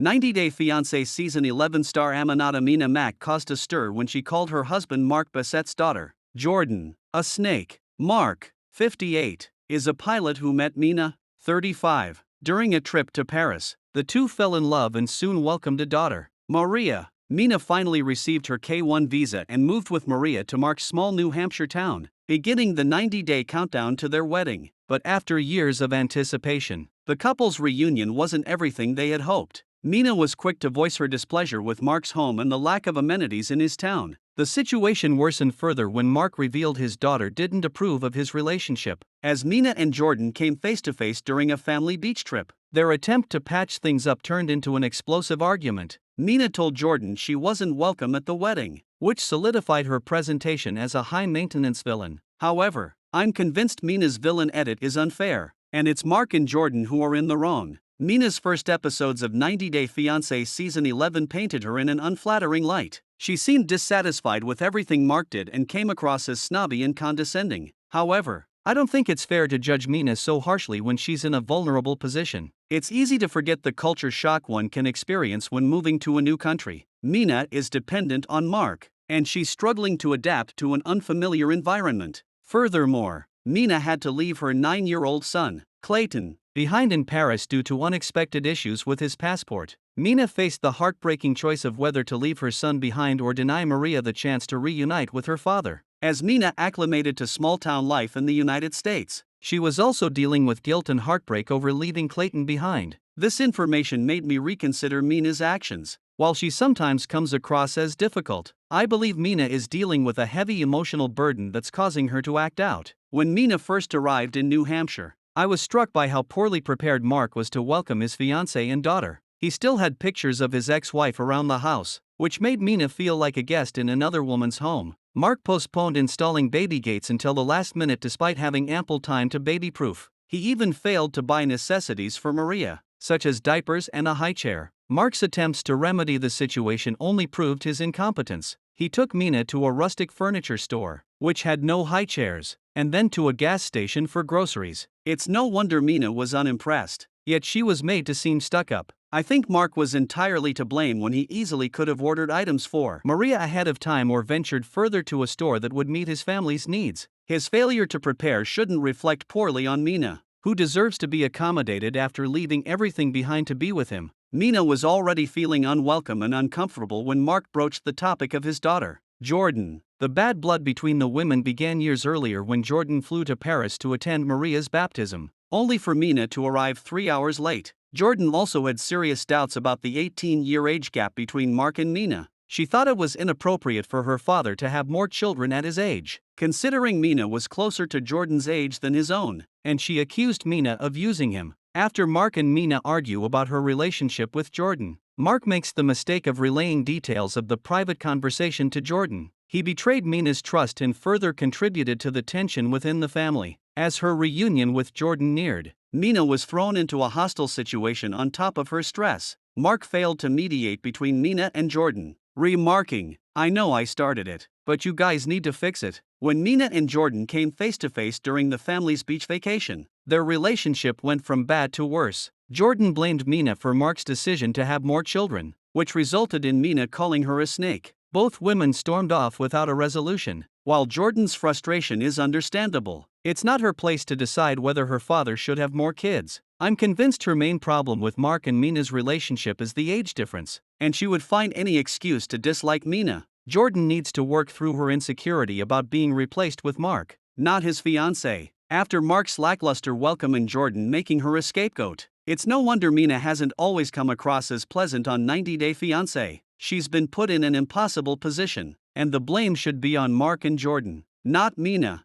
90 Day Fiancé Season 11 star Aminata Mina Mac caused a stir when she called her husband Mark Bassett's daughter, Jordan, a snake. Mark, 58, is a pilot who met Mina, 35, during a trip to Paris. The two fell in love and soon welcomed a daughter, Maria. Mina finally received her K-1 visa and moved with Maria to Mark's small New Hampshire town, beginning the 90-day countdown to their wedding. But after years of anticipation, the couple's reunion wasn't everything they had hoped. Mina was quick to voice her displeasure with Mark's home and the lack of amenities in his town. The situation worsened further when Mark revealed his daughter didn't approve of his relationship, as Mina and Jordan came face to face during a family beach trip. Their attempt to patch things up turned into an explosive argument. Mina told Jordan she wasn't welcome at the wedding, which solidified her presentation as a high-maintenance villain. However, I'm convinced Mina's villain edit is unfair, and it's Mark and Jordan who are in the wrong. Mina's first episodes of 90 Day Fiancé Season 11 painted her in an unflattering light. She seemed dissatisfied with everything Mark did and came across as snobby and condescending. However, I don't think it's fair to judge Mina so harshly when she's in a vulnerable position. It's easy to forget the culture shock one can experience when moving to a new country. Mina is dependent on Mark, and she's struggling to adapt to an unfamiliar environment. Furthermore, Mina had to leave her 9-year-old son, Clayton, behind in Paris due to unexpected issues with his passport. Mina faced the heartbreaking choice of whether to leave her son behind or deny Maria the chance to reunite with her father. As Mina acclimated to small-town life in the United States, she was also dealing with guilt and heartbreak over leaving Clayton behind. This information made me reconsider Mina's actions. While she sometimes comes across as difficult, I believe Mina is dealing with a heavy emotional burden that's causing her to act out. When Mina first arrived in New Hampshire, I was struck by how poorly prepared Mark was to welcome his fiancée and daughter. He still had pictures of his ex-wife around the house, which made Mina feel like a guest in another woman's home. Mark postponed installing baby gates until the last minute despite having ample time to baby-proof. He even failed to buy necessities for Maria, such as diapers and a high chair. Mark's attempts to remedy the situation only proved his incompetence. He took Mina to a rustic furniture store, which had no high chairs, and then to a gas station for groceries. It's no wonder Mina was unimpressed, yet she was made to seem stuck up. I think Mark was entirely to blame when he easily could have ordered items for Maria ahead of time or ventured further to a store that would meet his family's needs. His failure to prepare shouldn't reflect poorly on Mina, who deserves to be accommodated after leaving everything behind to be with him. Mina was already feeling unwelcome and uncomfortable when Mark broached the topic of his daughter, Jordan. The bad blood between the women began years earlier when Jordan flew to Paris to attend Maria's baptism, only for Mina to arrive 3 hours late. Jordan also had serious doubts about the 18-year age gap between Mark and Mina. She thought it was inappropriate for her father to have more children at his age, considering Mina was closer to Jordan's age than his own, and she accused Mina of using him. After Mark and Mina argue about her relationship with Jordan, Mark makes the mistake of relaying details of the private conversation to Jordan. He betrayed Mina's trust and further contributed to the tension within the family. As her reunion with Jordan neared, Mina was thrown into a hostile situation on top of her stress. Mark failed to mediate between Mina and Jordan, remarking, "I know I started it, but you guys need to fix it." When Mina and Jordan came face to face during the family's beach vacation, their relationship went from bad to worse. Jordan blamed Mina for Mark's decision to have more children, which resulted in Mina calling her a snake. Both women stormed off without a resolution. While Jordan's frustration is understandable, it's not her place to decide whether her father should have more kids. I'm convinced her main problem with Mark and Mina's relationship is the age difference, and she would find any excuse to dislike Mina. Jordan needs to work through her insecurity about being replaced with Mark, not his fiancé. After Mark's lackluster welcome and Jordan making her a scapegoat, it's no wonder Mina hasn't always come across as pleasant on 90 Day Fiancé. She's been put in an impossible position, and the blame should be on Mark and Jordan, not Mina.